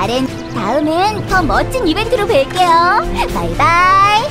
다음엔 더 멋진 이벤트로 뵐게요. 바이바이.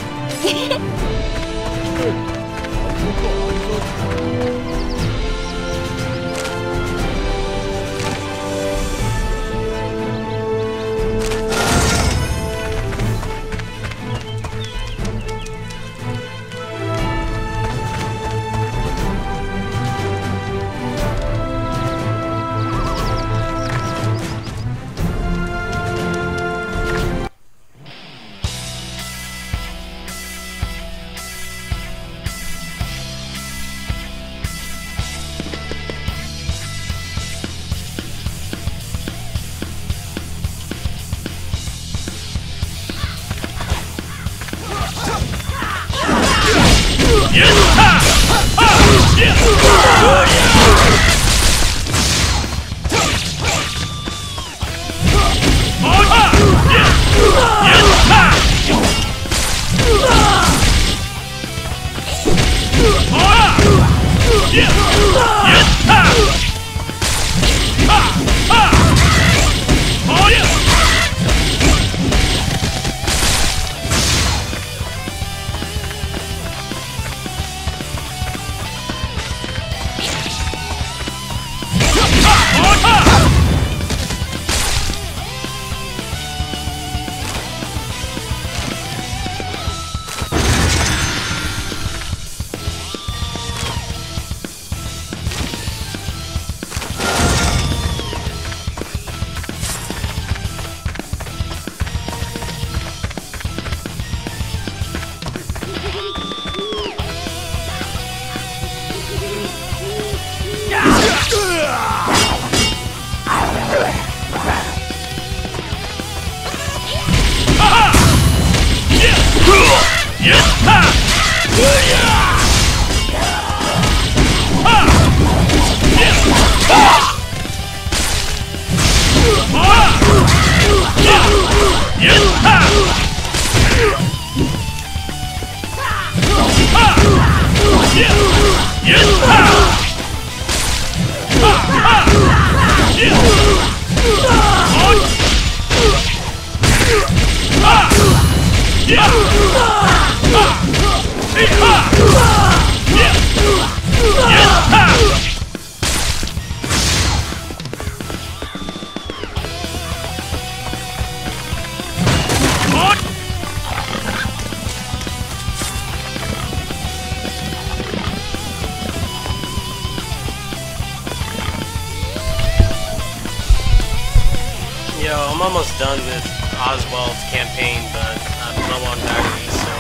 Yo, I'm almost done with Oswald's campaign, but I'm low on batteries, so...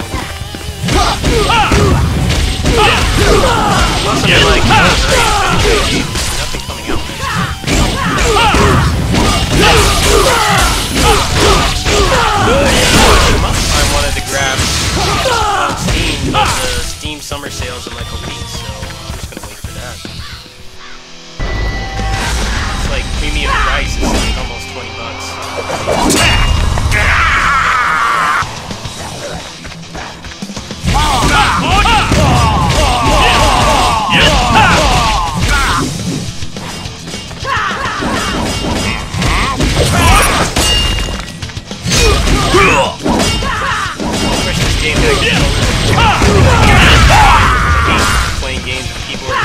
Must have been like, nothing coming out next I wanted to grab Steam, the Steam summer sales in like a week, so I'm just gonna wait for that. It's like premium price, it's like almost $20. Playing games with keyboard.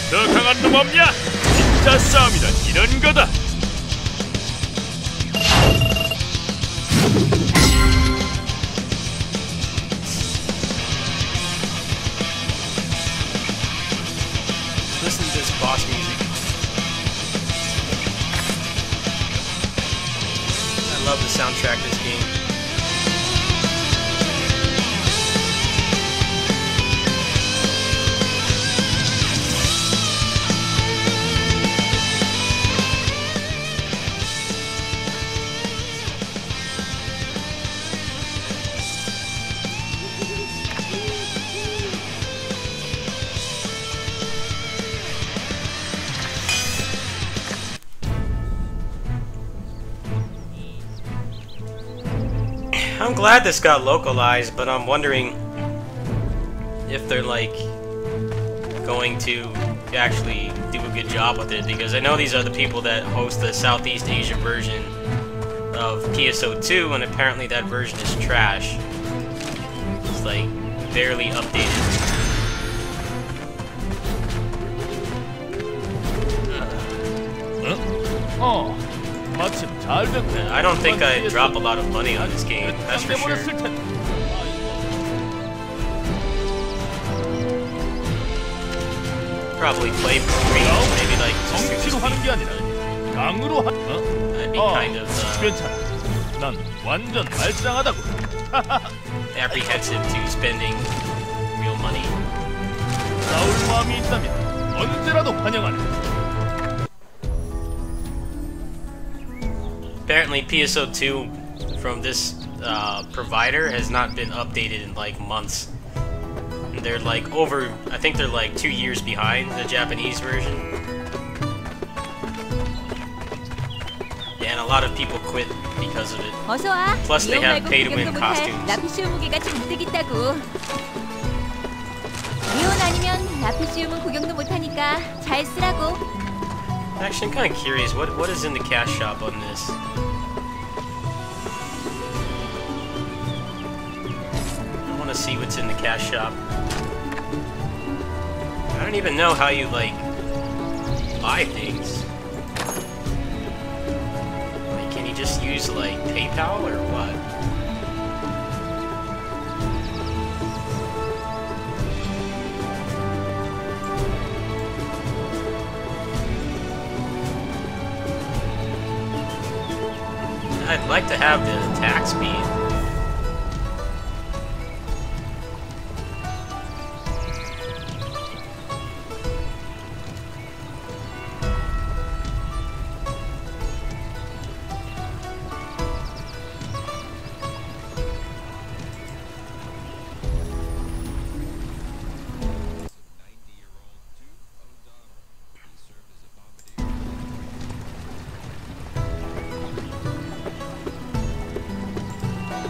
더 강한 놈 없냐? 진짜 싸움이란 이런 거다. Listen to this boss music. I love the soundtrack of this game. I'm glad this got localized, but I'm wondering if they're like going to actually do a good job with it, because I know these are the people that host the Southeast Asia version of PSO2, and apparently that version is trash. It's like barely updated. I don't think I drop a lot of money on this game, that's for sure. Probably play green, maybe like just through this speed. I'd be kind of apprehensive to spending real money. Apparently PSO2 from this provider has not been updated in like months. And they're like over, I think they're like 2 years behind the Japanese version. Yeah, and a lot of people quit because of it. Plus they have pay-to-win costumes. Actually, I'm kind of curious, what is in the cash shop on this? I want to see what's in the cash shop. I don't even know how you, like, buy things. Like, can you just use, like, PayPal or what? I'd like to have the attack speed.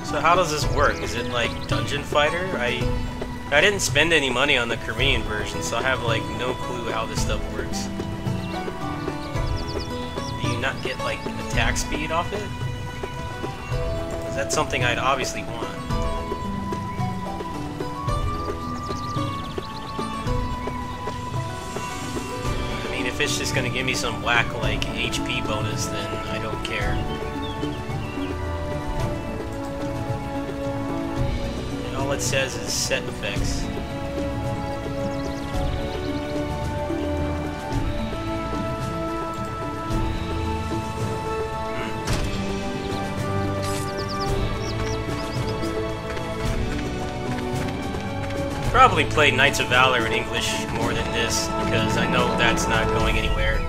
So how does this work? Is it like Dungeon Fighter? I didn't spend any money on the Korean version, so I have like no clue how this stuff works. Do you not get like attack speed off it? Because that's something I'd obviously want. I mean, if it's just gonna give me some whack like HP bonus, then I don't care. All it says is set effects. Probably play Knights of Valor in English more than this, because I know that's not going anywhere.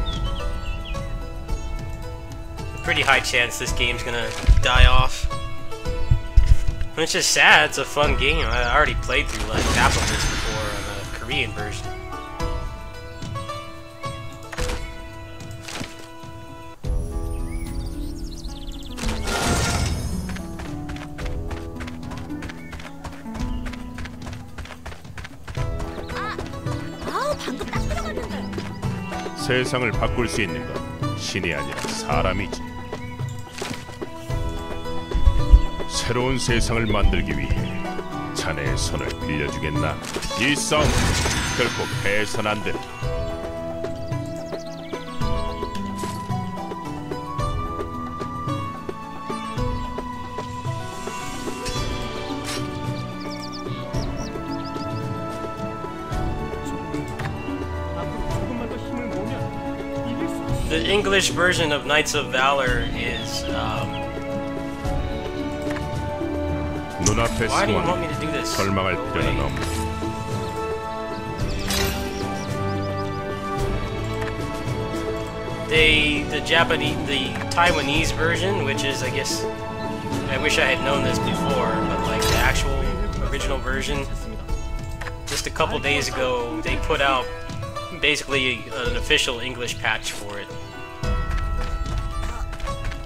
A pretty high chance this game's gonna die off. It's just sad, it's a fun game. I already played through like half of this before on the Korean version. 세상을 바꿀 수 있는 건 신이 아니라 사람이지. 새로운 세상을 만들기 위해 자네의 손을 빌려주겠나? 이 싸움 결코 패선 안 된다. The English version of Knights of Valor is 눈앞의 상황 절망할 필요는 없다. the Taiwanese version, which is, I guess, I wish I had known this before, but like the actual original version, just a couple days ago, they put out basically an official English patch for it.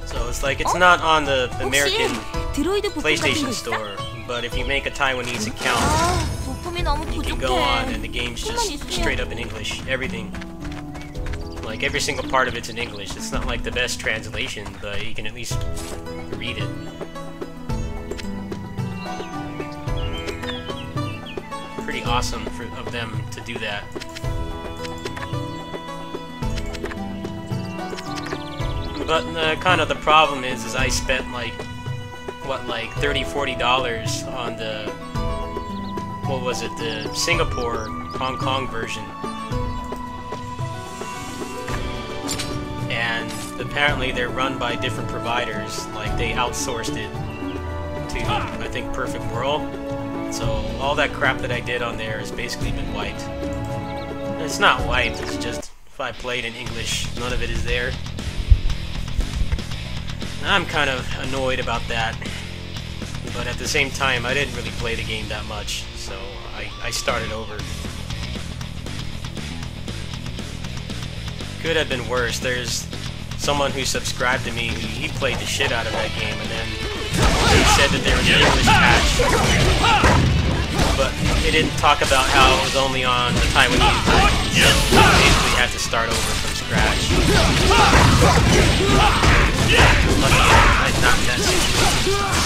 So it's like, it's not on the American 드로이드 부품 같은 거 PlayStation 있어? Store. But if you make a Taiwanese account, 아, 부품이 너무 you can 부족해. go on and the game's 조금만 just 있으면. straight up in English. Everything. Like every single part of it's in English. It's not like the best translation, but you can at least read it. Pretty awesome of them to do that. But kind of the problem is I spent like $30-40 on the, what was it, the Singapore Hong Kong version. And apparently they're run by different providers, like they outsourced it to, I think, Perfect World. So all that crap that I did on there has basically been wiped. It's not wiped, it's just if I played in English, none of it is there. I'm kind of annoyed about that, but at the same time, I didn't really play the game that much, so I started over. Could have been worse. There's someone who subscribed to me, he played the shit out of that game, and then he said that there was an English patch, but it didn't talk about how it was only on the Taiwanese version, so I basically had to start over from scratch. Lucky I'm not in that situation.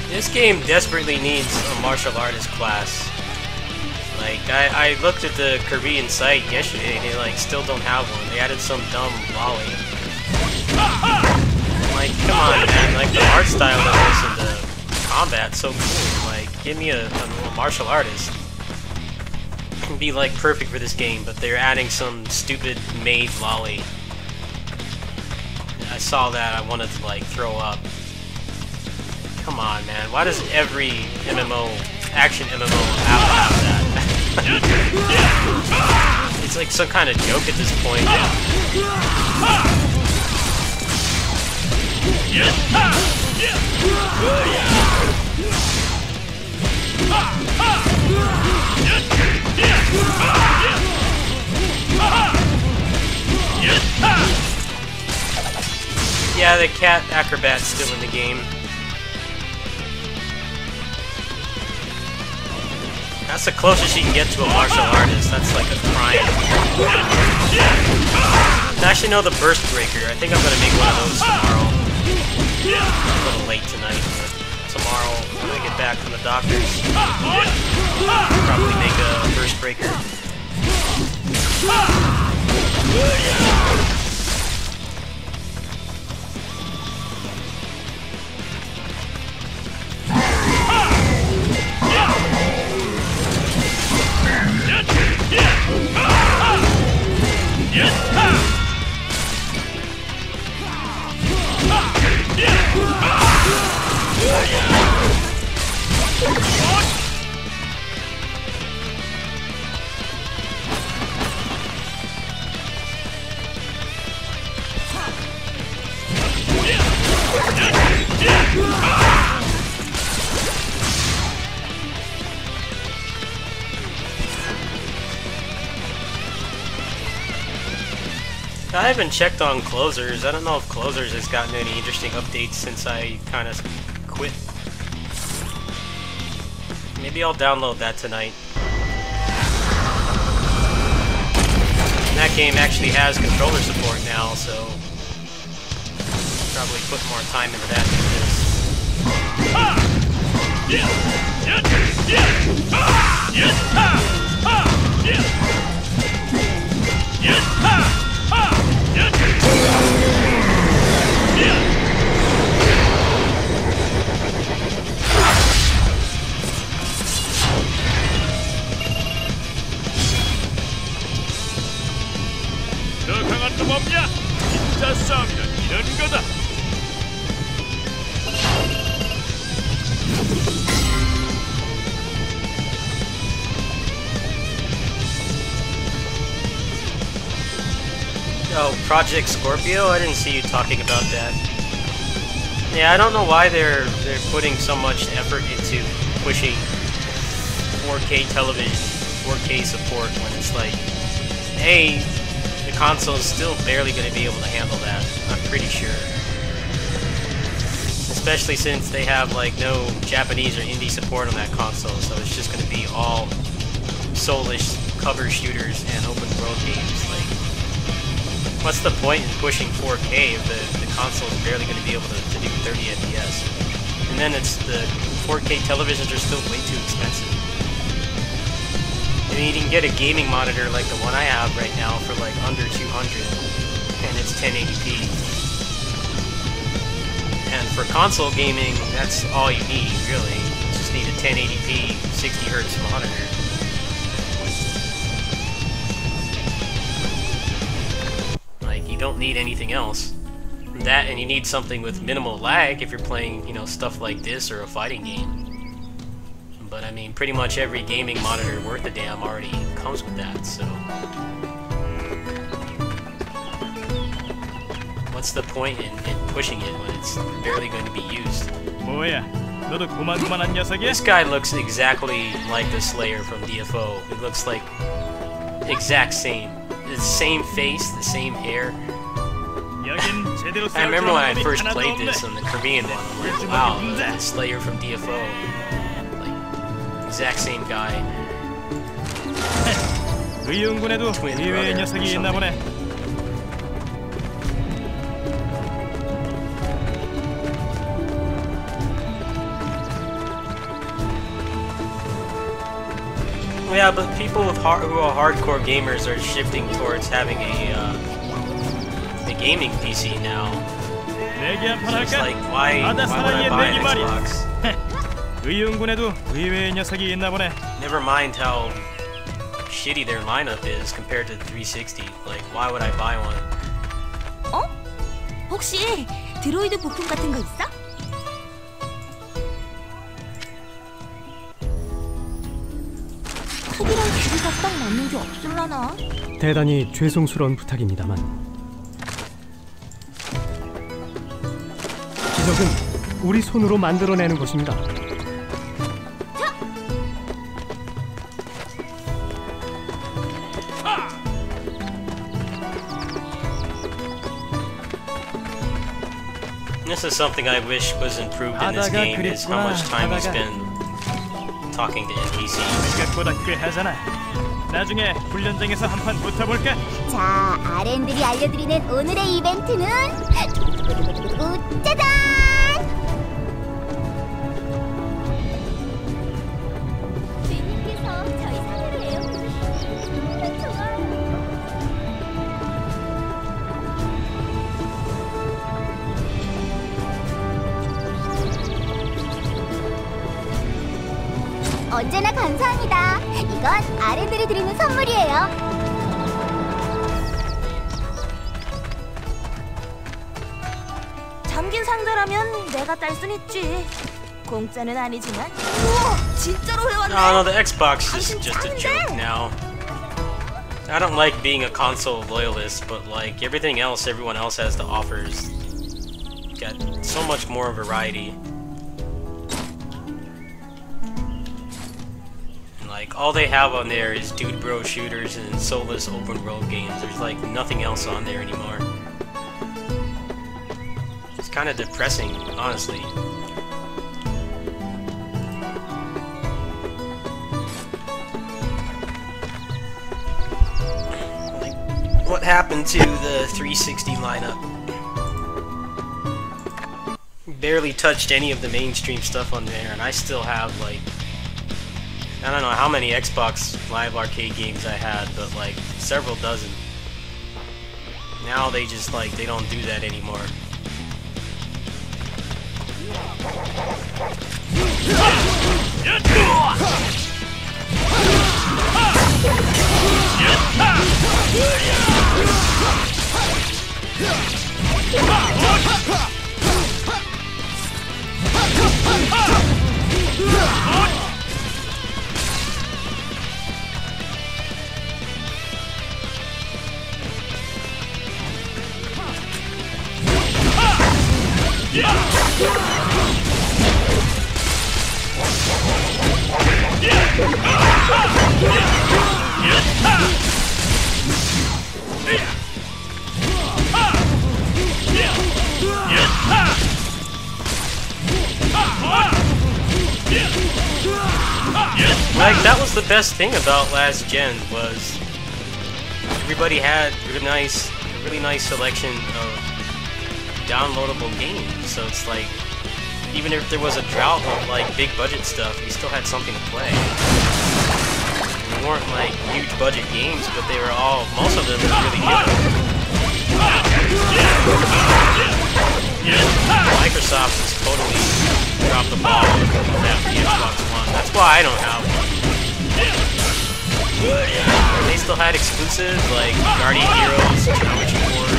This game desperately needs a martial artist class. Like, I looked at the Korean site yesterday and they like still don't have one. They added some dumb lolly. Like, come on, man. Like, the art style of this and the combat's so cool. Like, give me a martial artist. It can be like perfect for this game, but they're adding some stupid maid lolly. I saw that, I wanted to like throw up. Come on, man. Why does every MMO, action MMO, have that? It's like some kind of joke at this point. Yeah, the cat acrobat's still in the game. That's the closest you can get to a martial artist. That's like a crime. Actually, no, the Burst Breaker. I think I'm gonna make one of those tomorrow. A little late tonight, but tomorrow when I get back from the doctor's, probably make a Burst Breaker. I haven't checked on Closers. I don't know if Closers has gotten any interesting updates since I kind of quit. Maybe I'll download that tonight. And that game actually has controller support now, so probably put more time into that than this. Oh, Project Scorpio? I didn't see you talking about that. Yeah, I don't know why they're putting so much effort into pushing 4K television, 4K support when it's like, hey, the console's still barely going to be able to handle that. I'm pretty sure. Especially since they have like no Japanese or indie support on that console, so it's just going to be all soulish cover shooters and open world games. Like, what's the point in pushing 4K if the console is barely going to be able to do 30 FPS? And then it's the 4K televisions are still way too expensive. I mean, you can get a gaming monitor like the one I have right now for like under 200, and it's 1080p. And for console gaming, that's all you need, really. You just need a 1080p 60Hz monitor. Like, you don't need anything else. That, and you need something with minimal lag if you're playing, you know, stuff like this or a fighting game. But I mean, pretty much every gaming monitor worth a damn already comes with that, so... What's the point in pushing it when it's barely going to be used? This guy looks exactly like the Slayer from DFO. It looks like exact same. The same face, the same hair. I remember when I first played this on the Korean one, I'm like, wow, the Slayer from DFO. Like, exact same guy. Twin brother or something. Yeah, but people with who are hardcore gamers are shifting towards having a gaming PC now. So it's like, why would I buy an Xbox? Never mind how shitty their lineup is compared to the 360. Like, why would I buy one? 어? 혹시 드로이드 부품 같은 거 있어? 크기랑 길이가 딱 맞는 게 없을라나? 대단히 죄송스러운 부탁입니다만 기적은 우리 손으로 만들어내는 것입니다. This is something I wish was improved in this game, is how much time you spend talking to NPCs. 자, RN들이 알려드리는 오늘의 이벤트는 짜잔! 주인님께서 저희 사료를 내어주시면 좋아요. 언제나 감사합니다. 이건 RN들이 드리는 선물이에요. 잠긴 상자라면 내가 딸 순 있지. 공짜는 아니지만. 우와, 진짜로 해왔네. Oh no, the Xbox is just a joke now. I don't like being a console loyalist, but like everything else everyone else has to offer is got so much more variety. Like, all they have on there is dude bro shooters and soulless open world games. There's like nothing else on there anymore. It's kind of depressing, honestly. Like, what happened to the 360 lineup? Barely touched any of the mainstream stuff on there, and I still have like, I don't know how many Xbox Live Arcade games I had, but like several dozen. Now they just like, they don't do that anymore. Like, that was the best thing about last gen, was everybody had a really nice selection of downloadable games. So it's like, even if there was a drought of like big budget stuff, you still had something to play. They weren't like huge budget games, but they were all, most of them were really good. Microsoft has totally dropped the ball with that for the Xbox One. That's why I don't have one. If they still had exclusives like Guardian Heroes, Geometry Wars,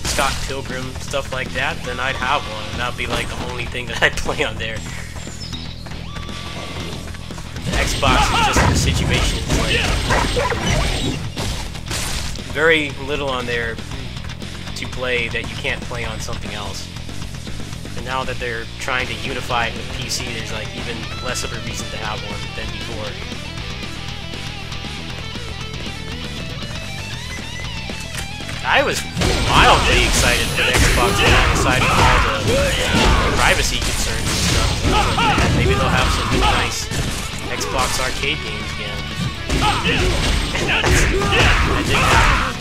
Scott Pilgrim, stuff like that, then I'd have one, and that'd be like the only thing that I'd play on there. The Xbox is just the situation. It's like very little on there to play that you can't play on something else. And now that they're trying to unify it with PC, there's like even less of a reason to have one than before. I was mildly excited for the Xbox One, aside from all the privacy concerns and stuff. I was like, man, maybe they'll have some really nice Xbox arcade games again. That didn't happen.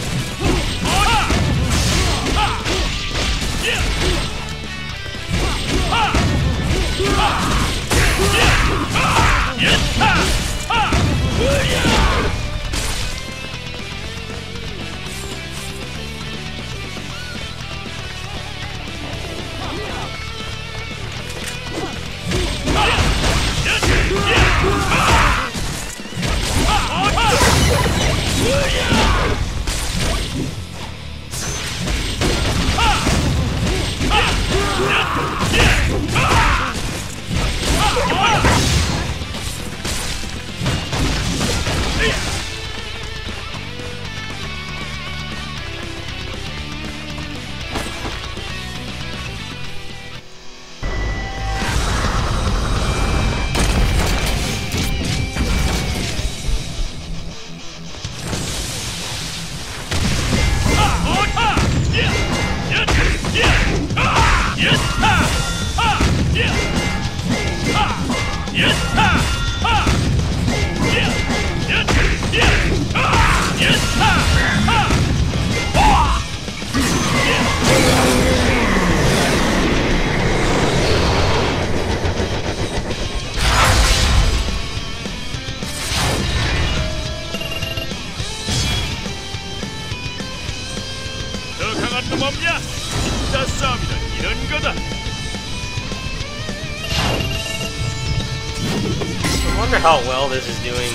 I wonder how well this is doing.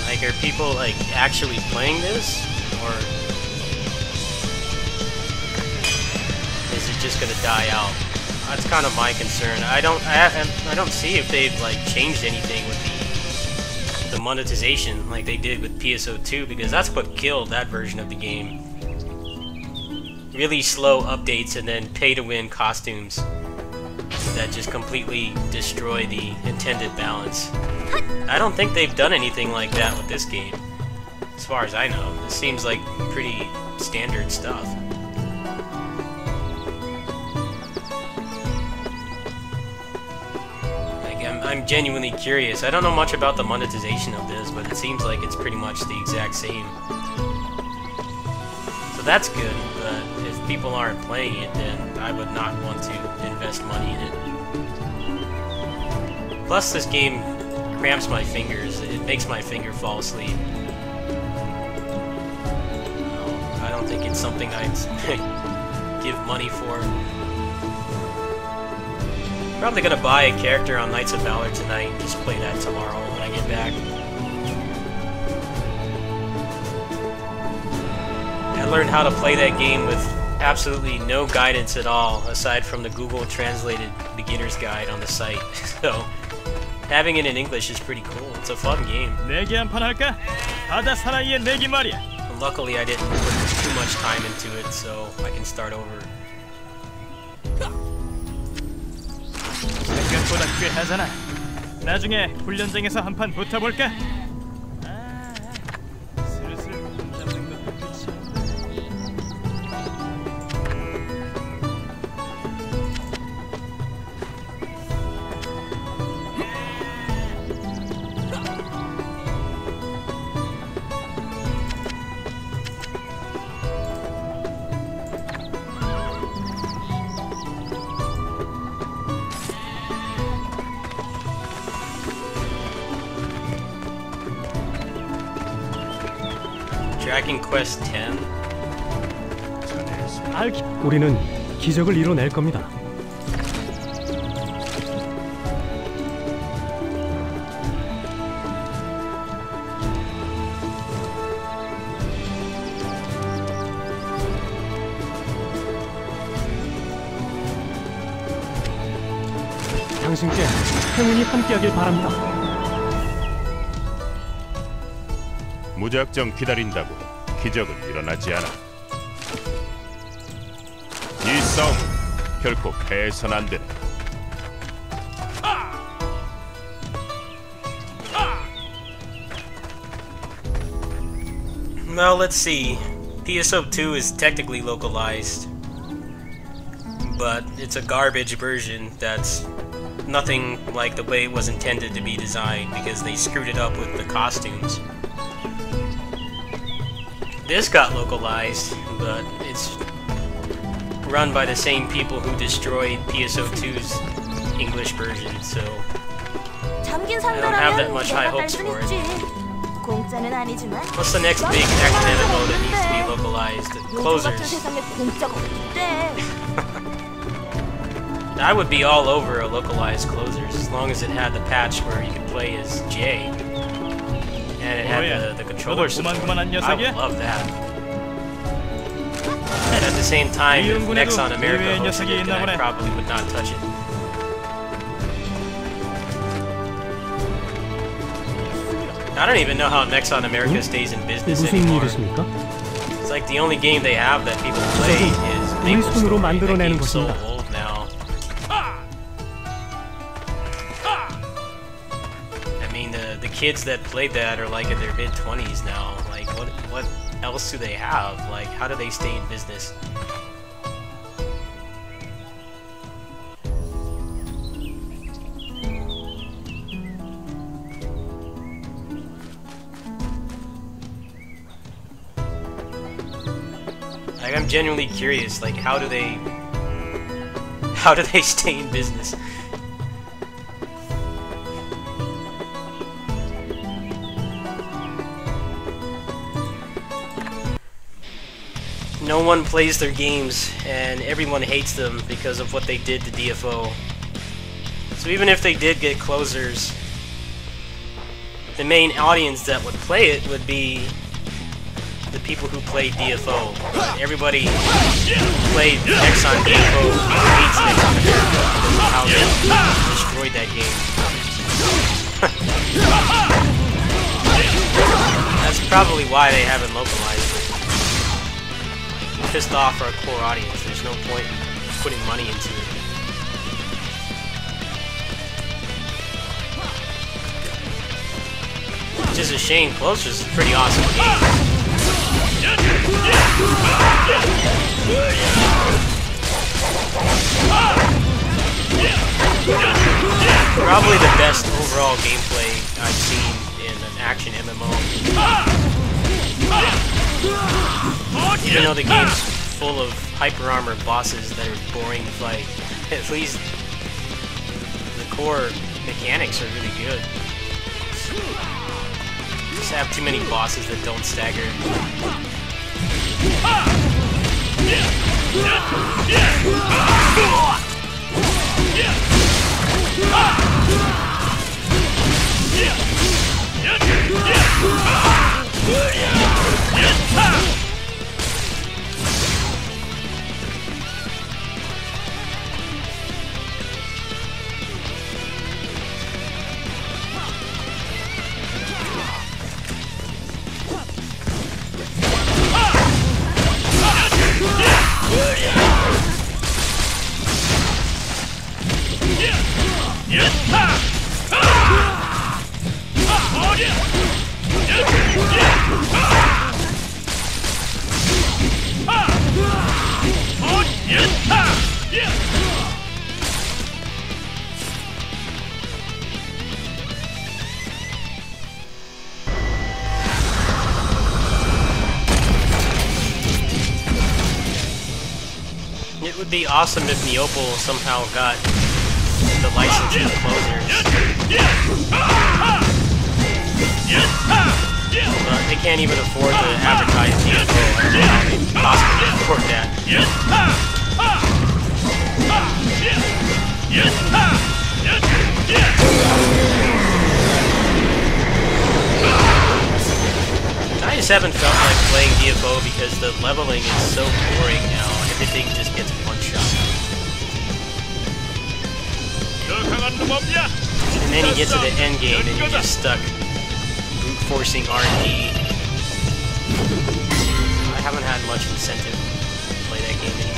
Like, are people like actually playing this, or is it just gonna die out? That's kind of my concern. I don't see if they've like changed anything with the monetization like they did with PSO2, because that's what killed that version of the game. Really slow updates and then pay-to-win costumes that just completely destroy the intended balance. I don't think they've done anything like that with this game, as far as I know. It seems like pretty standard stuff. Like, I'm genuinely curious. I don't know much about the monetization of this, but it seems like it's pretty much the exact same. So that's good, but if people aren't playing it, then I would not want to invest money in it. Plus, this game cramps my fingers. It makes my finger fall asleep. I don't think it's something I'd give money for. Probably gonna buy a character on Knights of Valor tonight and just play that tomorrow when I get back. I learned how to play that game with absolutely no guidance at all, aside from the Google translated beginner's guide on the site. So having it in English is pretty cool. It's a fun game. Luckily, I didn't put too much time into it, so I can start over. 나중에 훈련장에서 한판 붙어볼까? 슬슬 감 잡는 것도 끝이. Dragon Quest 10? 우리는 기적을 이뤄낼 겁니다. 당신께 행운이 함께하길 바랍니다. 무작정 기다린다고 기적은 일어나지 않아. 이 싸움은 결코 패해선 안 되네. Well, let's see. PSO 2 is technically localized, but it's a garbage version that's nothing like the way it was intended to be designed because they screwed it up with the costumes. This got localized, but it's run by the same people who destroyed PSO 2's English version, so 잠긴 I don't have that 상자라면 much high 내가 딸 hopes 순 for it. 있지. 공짜는 아니지만 What's the next big action MMO that needs to be localized? 요즘 같은 Closers. 세상에 공짜가 어때? I would be all over a localized Closers as long as it had the patch where you could play as Jay. And it had the controller support. I would love that. And at the same time, if Nexon America hosted it, then I probably would not touch it. I don't even know how Nexon America stays in business 무슨 anymore. 일이십니까? It's like the only game they have that people play is 우리 Maple 손으로 Story. That 만들어내는 game's so 것입니다. old now. I mean, the kids that played that are like in their mid-20s now. Like, what else do they have? Like, how do they stay in business? Like, I'm genuinely curious, like, how do they stay in business? No one plays their games, and everyone hates them because of what they did to DFO. So even if they did get closers, the main audience that would play it would be the people who played DFO. But everybody who played Nexon DFO hates Nexon America because of how they destroyed that game. That's probably why they haven't localized it. Pissed off our core audience. There's no point in putting money into it. Which is a shame. Closers is a pretty awesome game. Probably the best overall gameplay I've seen in an action MMO. Even though the game's full of hyper armor bosses that are boring to fight, at least the core mechanics are really good. Just have too many bosses that don't stagger. be awesome if Neopal somehow got the licensing closers. But they can't even afford to advertise DFO. I don't know how they possibly afford that. I just haven't felt like playing DFO because the leveling is so boring now. Everything just gets one shot. And then you get to the end game and you're just stuck brute forcing RNG. I haven't had much incentive to play that game anymore.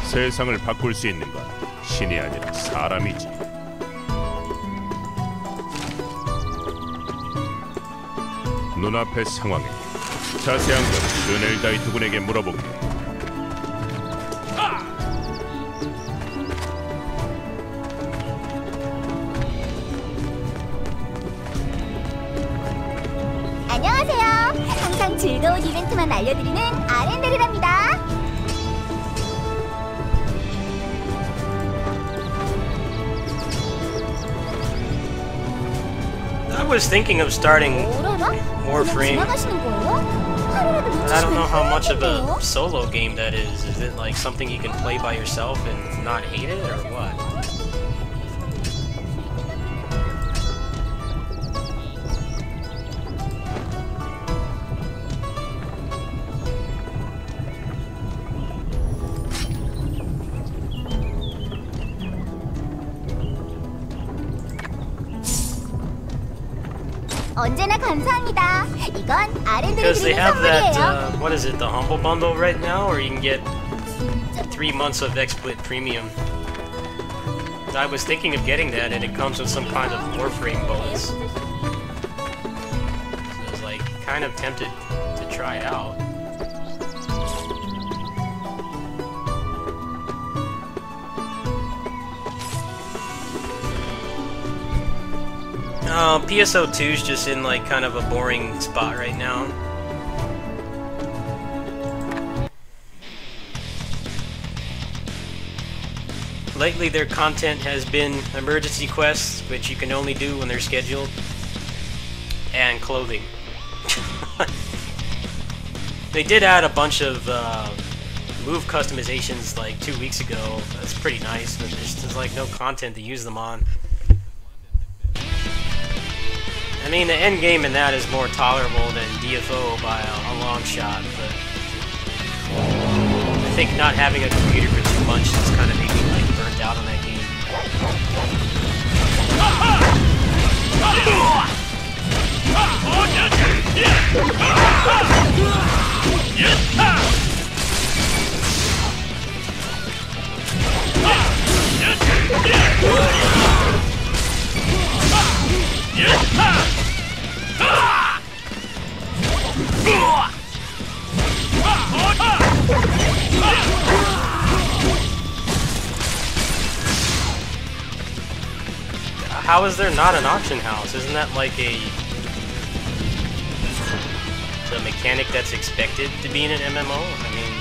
세상을 바꿀 수 있는 건 신이 아니라 사람이지. 눈앞의 상황에 자세한 건 슈넬다이트 군에게 물어볼게. 안녕하세요. 항상 즐거운 이벤트만 알려드리는 아렌데르랍니다. I was thinking of starting Warframe. I don't know how much of a solo game that is. Is it like something you can play by yourself and not hate it, or what? 언제나 감사합니다. 이건 Because they 아렌데르 have that, 선물이에요. what is it, the Humble Bundle right now, or you can get 3 months of XSplit Premium. I was thinking of getting that, and it comes with some kind of Warframe bonus. So I was like, kind of tempted to try it out. PSO2 is just in like kind of a boring spot right now. Lately their content has been emergency quests, which you can only do when they're scheduled, and clothing. They did add a bunch of move customizations like 2 weeks ago. That's pretty nice, but there's like no content to use them on. I mean, the end game in that is more tolerable than DFO by a long shot, but I think not having a computer for 2 months just kind of made me like burnt out on that game. How is there not an auction house? Isn't that like a mechanic that's expected to be in an MMO? I mean,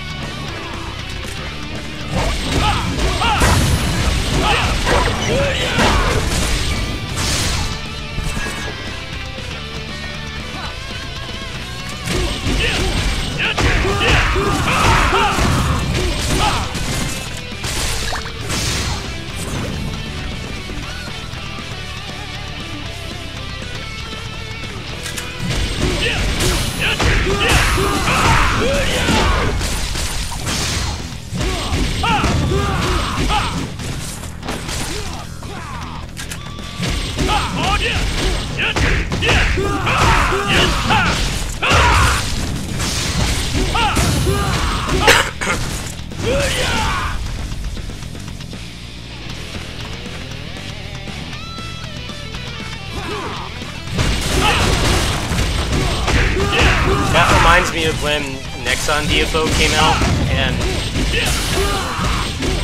That reminds me of when Nexon DFO came out, and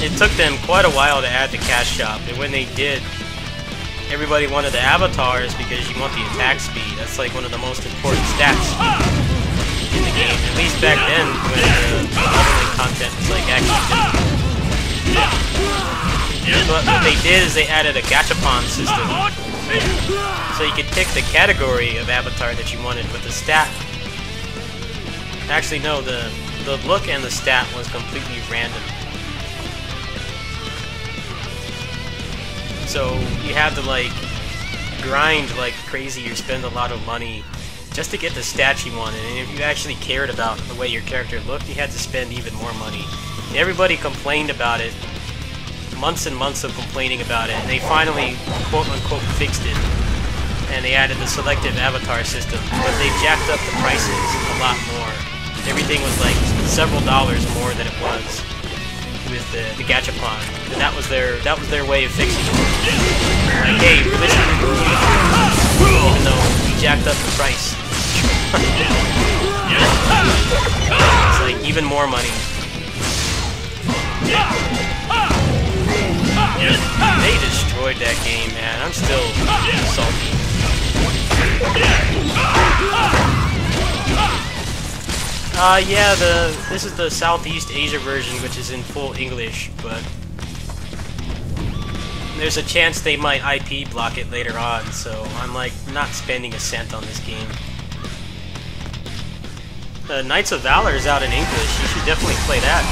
it took them quite a while to add the cash shop, and when they did, everybody wanted the avatars because you want the attack speed. That's like one of the most important stats in the game, at least back then when the leveling content was like actually difficult. But what they did is they added a gachapon system, so you could pick the category of avatar that you wanted with the stat. Actually, no, the look and the stat was completely random. So you had to like grind like crazy or spend a lot of money just to get the stats you wanted. And if you actually cared about the way your character looked, you had to spend even more money. Everybody complained about it. Months and months of complaining about it, and they finally quote-unquote fixed it. And they added the selective avatar system, but they jacked up the prices a lot more. Everything was like several dollars more than it was with the gachapon, and that was their way of fixing it. Like, hey, listen, even though we jacked up the price, it's like even more money. They destroyed that game, man. I'm still salty. Yeah, this is the Southeast Asia version, which is in full English, but there's a chance they might IP block it later on, so I'm like not spending a cent on this game. Knights of Valor is out in English. You should definitely play that.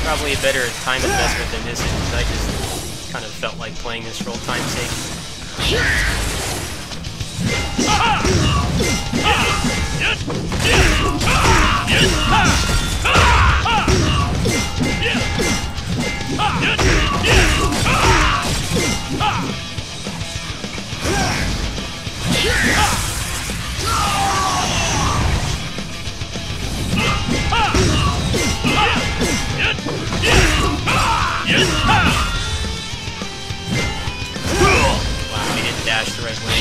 Probably a better time investment than this is. I just kind of felt like playing this for old time's sake. Wow, he didn't dash the right way.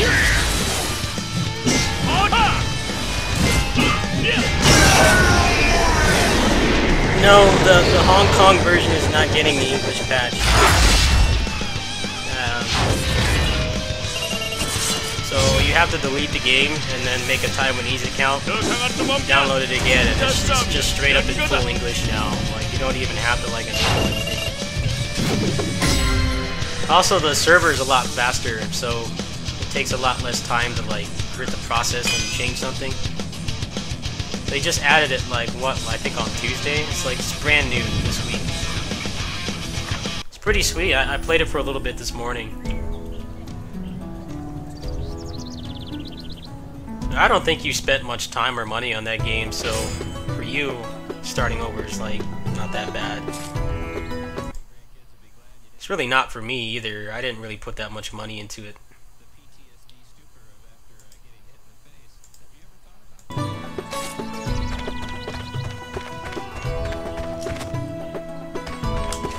No, the Hong Kong version is not getting the English patch. So you have to delete the game and then make a Taiwanese account, download it again, and it's just straight up in full English now. Like, you don't even have to like install anything. Also, the server is a lot faster, so it takes a lot less time to like grit the process when you change something. They just added it like what, I think on Tuesday. It's like it's brand new this week. It's pretty sweet. I played it for a little bit this morning. I don't think you spent much time or money on that game, so for you, starting over is like not that bad. It's really not for me either. I didn't really put that much money into it.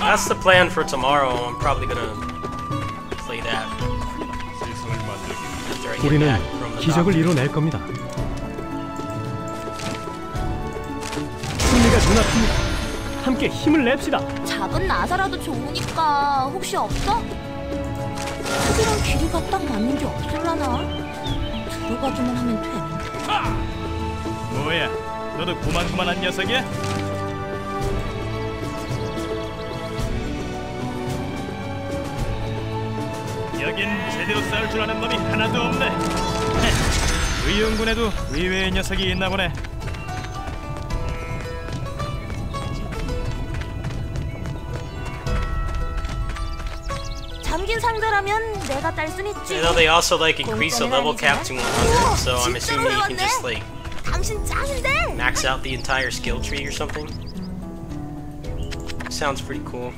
That's the plan for tomorrow. I'm probably gonna play that after I get 우리는 back from the 기적을 doctor. 이뤄낼 겁니다. 승리가 눈앞입니다. 함께 힘을 냅시다. 작은 나사라도 좋으니까 혹시 없어? 크기랑 길이가 딱 맞는 게 없을라나? 들어가기만 하면 되는데. 뭐야, 너도 고만고만한 녀석이야? 여긴 제대로 싸울 줄 아는 놈이 하나도 없네. 의용군에도 의외의 녀석이 있나 보네. 잠긴 상대라면 내가 딸 순 있지. I know they also like increase the level cap to 100, so I'm assuming you can just like 당신 짱인데. max out the entire skill tree or something. Sounds pretty cool.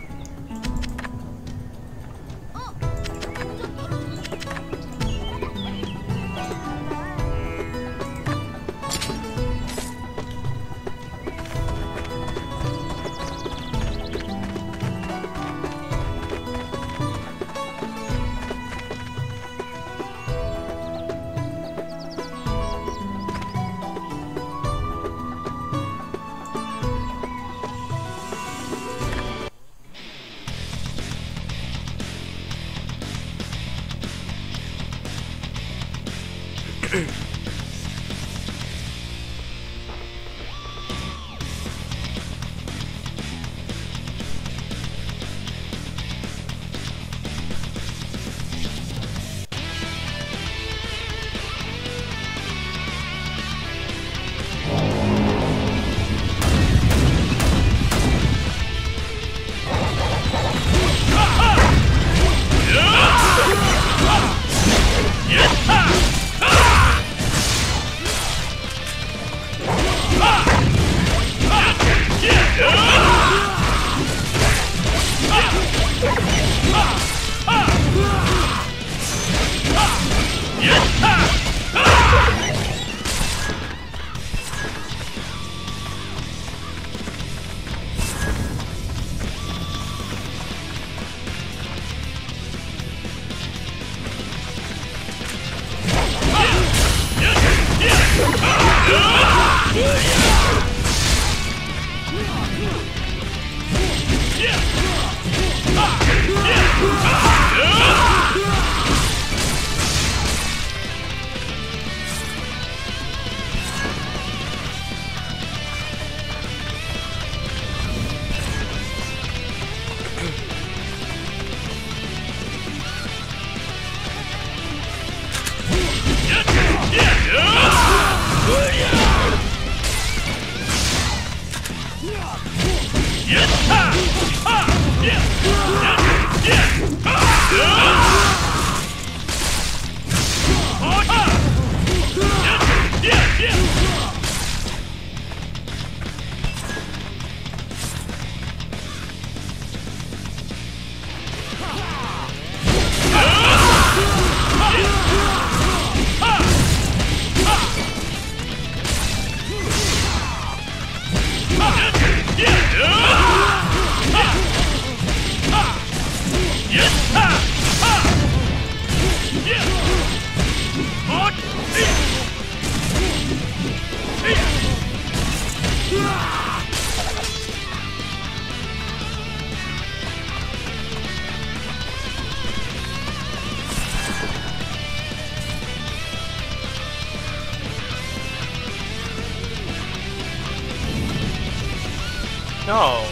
No!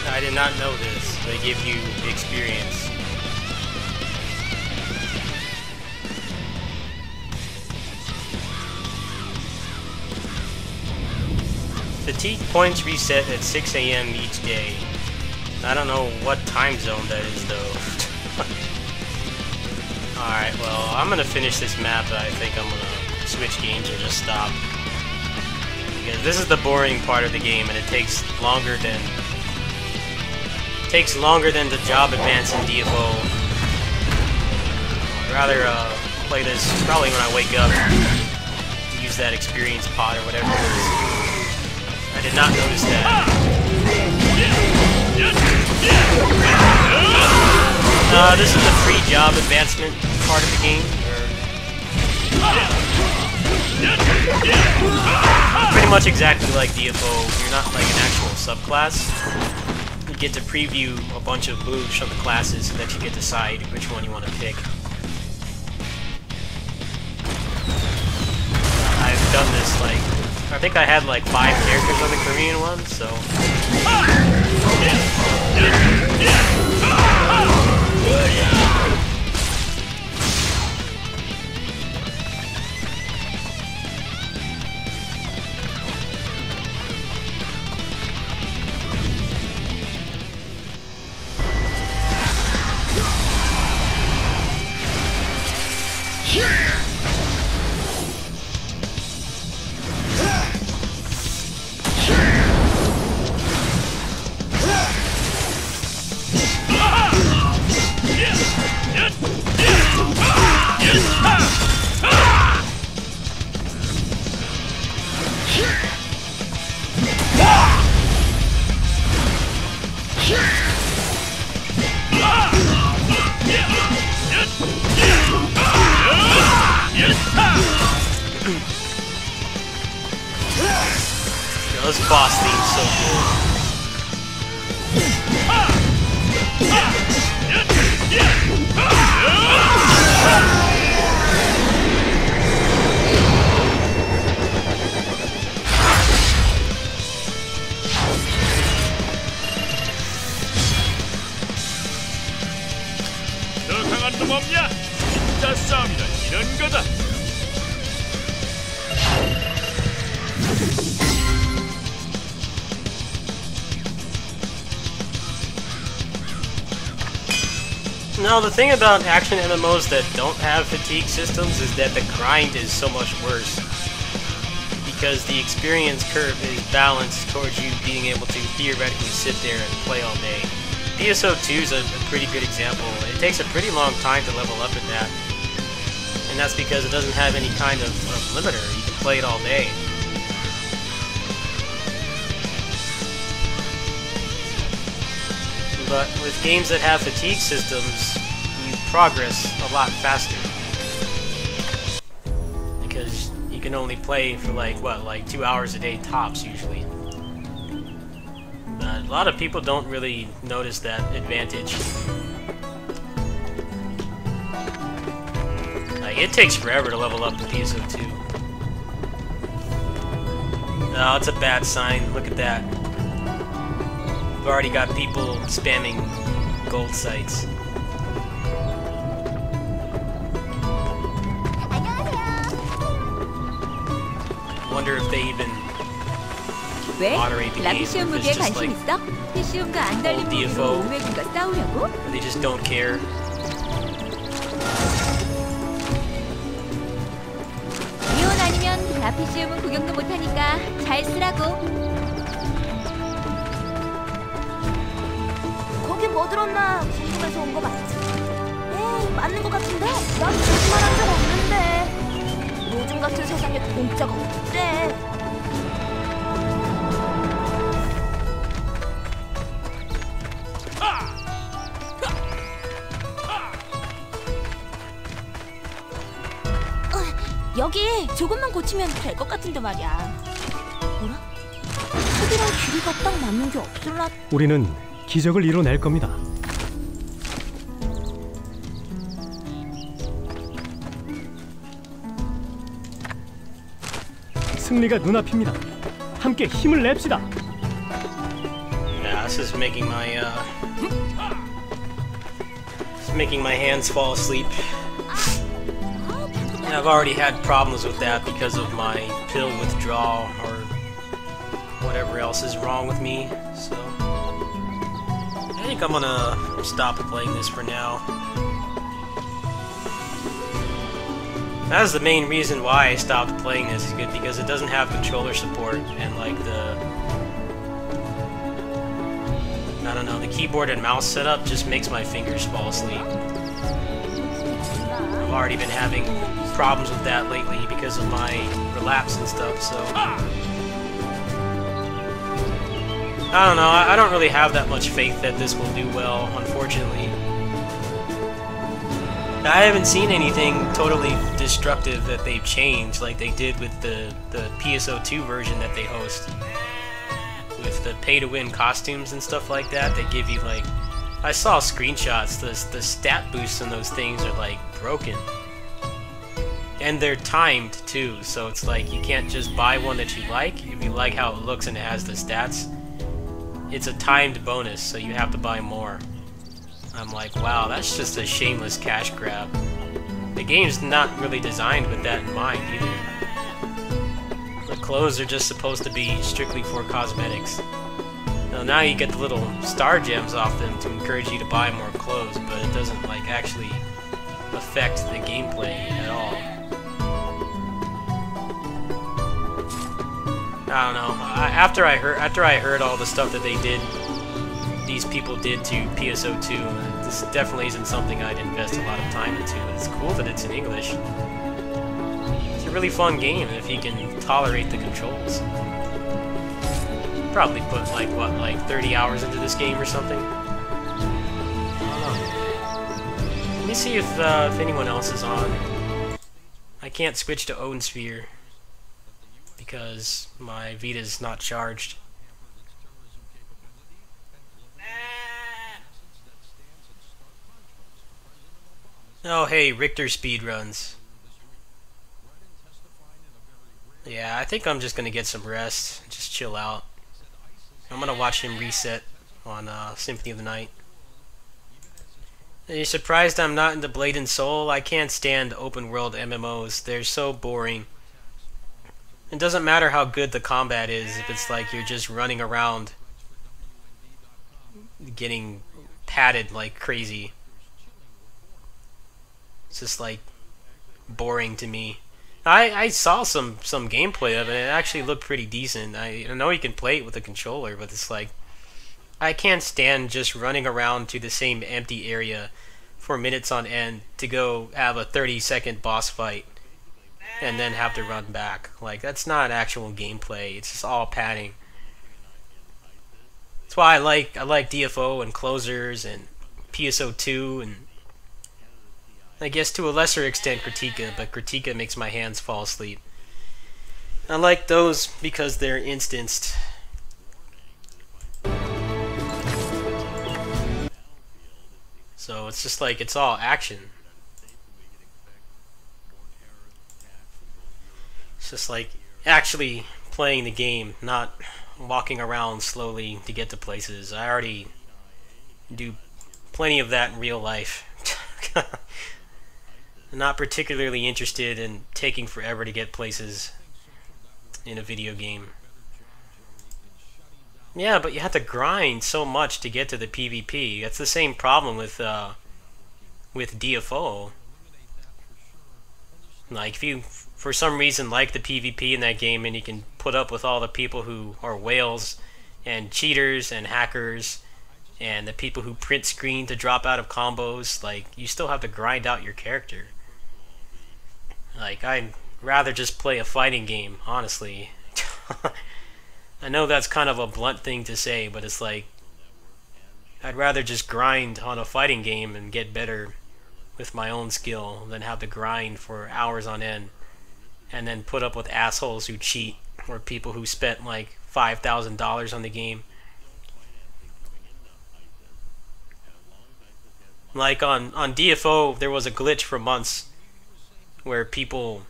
I did not know this. They give you experience. Fatigue points reset at 6 AM each day. I don't know what time zone that is though. Alright, well, I'm gonna finish this map, but I think I'm gonna switch games or just stop. Because this is the boring part of the game, and it takes longer than the job advance in DFO. I'd rather play this probably when I wake up, use that experience pod or whatever it is. I did not notice that. This is the free job advancement part of the game. Pretty much exactly like DFO. You're not like an actual subclass. You get to preview a bunch of moves from the classes so that you get to decide which one you want to pick. I've done this like, I think I had like 5 characters on the Korean one, so... This boss theme's so cool. 당한 놈 없냐? 진짜 싸움이란 이런 거다. No, the thing about action MMOs that don't have fatigue systems is that the grind is so much worse. Because the experience curve is balanced towards you being able to theoretically sit there and play all day. PSO2 is a pretty good example. It takes a pretty long time to level up in that. And that's because it doesn't have any kind of limiter. You can play it all day. But with games that have fatigue systems, you progress a lot faster. Because you can only play for like 2 hours a day tops usually. But a lot of people don't really notice that advantage. Like, it takes forever to level up to PSO2. Oh, it's a bad sign. Look at that. We've already got people spamming gold sites. Wonder if they even 왜? moderate the game. 라피시움 If 무기에 it's just 관심 like 있어? 피시움과 안 달린 무기로 DFO. 오메군과 싸우려고? they just don't care. 이혼 아니면 라피시움은 구경도 못하니까 잘 쓰라고. 거기 뭐 들었나 궁금해서 온 거 맞지? 에이, 맞는 거 같은데? 난 거짓말한 적 없는데. 요즘 같은 세상에 공짜가 어딨대? 여기 조금만 고치면 될 것 같은데 말이야. 뭐라? 흙이랑 길이가 딱 맞는 게 없을라. 우리는 기적을 이뤄낼 겁니다. 승리가 눈앞입니다. 함께 힘을 냅시다. Yeah, this is making my hands fall asleep. And I've already had problems with that because of my pill withdrawal or whatever else is wrong with me. So I think I'm gonna stop playing this for now. That's the main reason why I stopped playing this, is good because it doesn't have controller support, and like I don't know, the keyboard and mouse setup just makes my fingers fall asleep. I've already been having problems with that lately because of my relapse and stuff, so I don't know, I don't really have that much faith that this will do well, unfortunately. I haven't seen anything totally destructive that they've changed like they did with the PSO2 version that they host. With the pay-to-win costumes and stuff like that, they give you like... I saw screenshots, the stat boosts on those things are like broken. And they're timed too, so it's like you can't just buy one that you like. If you like how it looks and it has the stats, it's a timed bonus, so you have to buy more. I'm like, wow, that's just a shameless cash grab. The game's not really designed with that in mind either. The clothes are just supposed to be strictly for cosmetics. Now you get the little star gems off them to encourage you to buy more clothes, but it doesn't like actually affect the gameplay at all. I don't know. After I heard all the stuff that these people did to PSO2, this definitely isn't something I'd invest a lot of time into. It's cool that it's in English. It's a really fun game if you can tolerate the controls. Probably put like 30 hours into this game or something. I don't know. Let me see if anyone else is on. I can't switch to Odin Sphere because my Vita's not charged. Oh hey, Richter speedruns. Yeah, I think I'm just gonna get some rest, just chill out. I'm gonna watch him reset on Symphony of the Night. Are you surprised I'm not into Blade and Soul? I can't stand open world MMOs. They're so boring. It doesn't matter how good the combat is if it's like you're just running around getting patted like crazy. It's just like boring to me. I saw some gameplay of it. It actually looked pretty decent. I know you can play it with a controller, but it's like I can't stand just running around to the same empty area for minutes on end to go have a 30-second boss fight and then have to run back. Like, that's not actual gameplay. It's just all padding. That's why I like DFO and Closers and PSO2 and I guess to a lesser extent Kritika, but Kritika makes my hands fall asleep. I like those because they're instanced. So it's just like, it's all action. It's just like actually playing the game, not walking around slowly to get to places. I already do plenty of that in real life. I'm not particularly interested in taking forever to get places in a video game. Yeah, but you have to grind so much to get to the PvP. That's the same problem with DFO. Like, if you for some reason like the PvP in that game and you can put up with all the people who are whales and cheaters and hackers and the people who print screen to drop out of combos, like, you still have to grind out your character. Like, I'd rather just play a fighting game, honestly. I know that's kind of a blunt thing to say, but it's like, I'd rather just grind on a fighting game and get better with my own skill than have to grind for hours on end and then put up with assholes who cheat or people who spent like $5,000 on the game. Like on DFO, there was a glitch for months where people,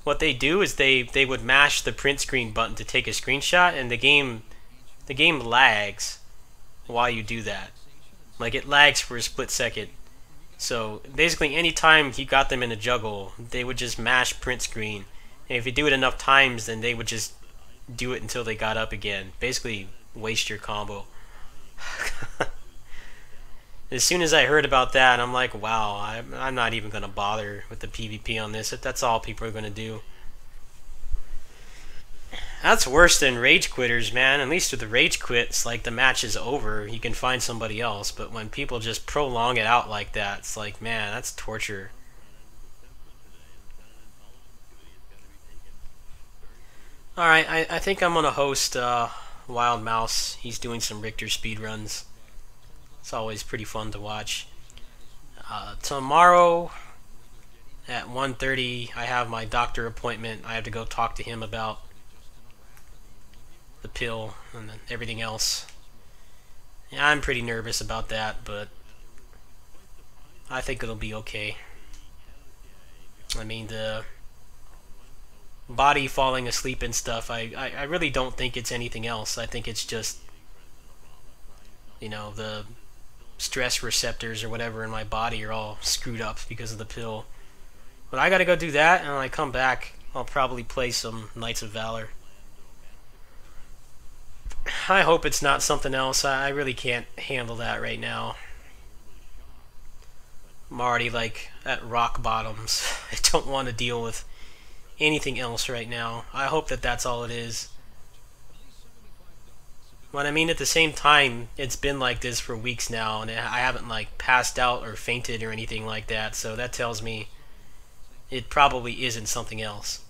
what they do is they would mash the print screen button to take a screenshot, and the game lags while you do that. Like, it lags for a split second. So basically anytime you got them in a juggle, they would just mash print screen, and if you do it enough times, then they would just do it until they got up again. Basically waste your combo. As soon as I heard about that, I'm like, wow, I'm not even going to bother with the PvP on this if that's all people are going to do. That's worse than rage quitters, man. At least with the rage quits, like, the match is over, you can find somebody else. But when people just prolong it out like that, it's like, man, that's torture. Alright, I think I'm going to host Wild Mouse. He's doing some Richter speedruns. It's always pretty fun to watch. Tomorrow at 1:30, I have my doctor appointment. I have to go talk to him about the pill and everything else. Yeah, I'm pretty nervous about that, but I think it'll be okay. I mean, the body falling asleep and stuff, I really don't think it's anything else. I think it's just, you know, the stress receptors or whatever in my body are all screwed up because of the pill. But I gotta go do that, and when I come back, I'll probably play some Knights of Valor. I hope it's not something else. I really can't handle that right now. I'm already, like, at rock bottoms. I don't want to deal with anything else right now. I hope that that's all it is. But I mean, at the same time, it's been like this for weeks now, and I haven't, like, passed out or fainted or anything like that, so that tells me it probably isn't something else.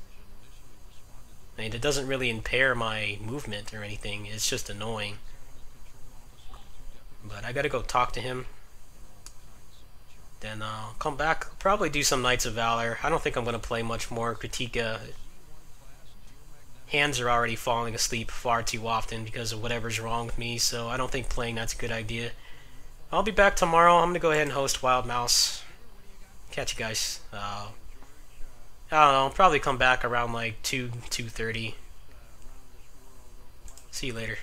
I mean, it doesn't really impair my movement or anything, it's just annoying. But I gotta go talk to him. Then I'll come back, probably do some Knights of Valor. I don't think I'm gonna play much more Kritika. Hands are already falling asleep far too often because of whatever's wrong with me, so I don't think playing that's a good idea. I'll be back tomorrow. I'm gonna go ahead and host Wild Mouse. Catch you guys. I don't know, I'll probably come back around like 2:30. See you later.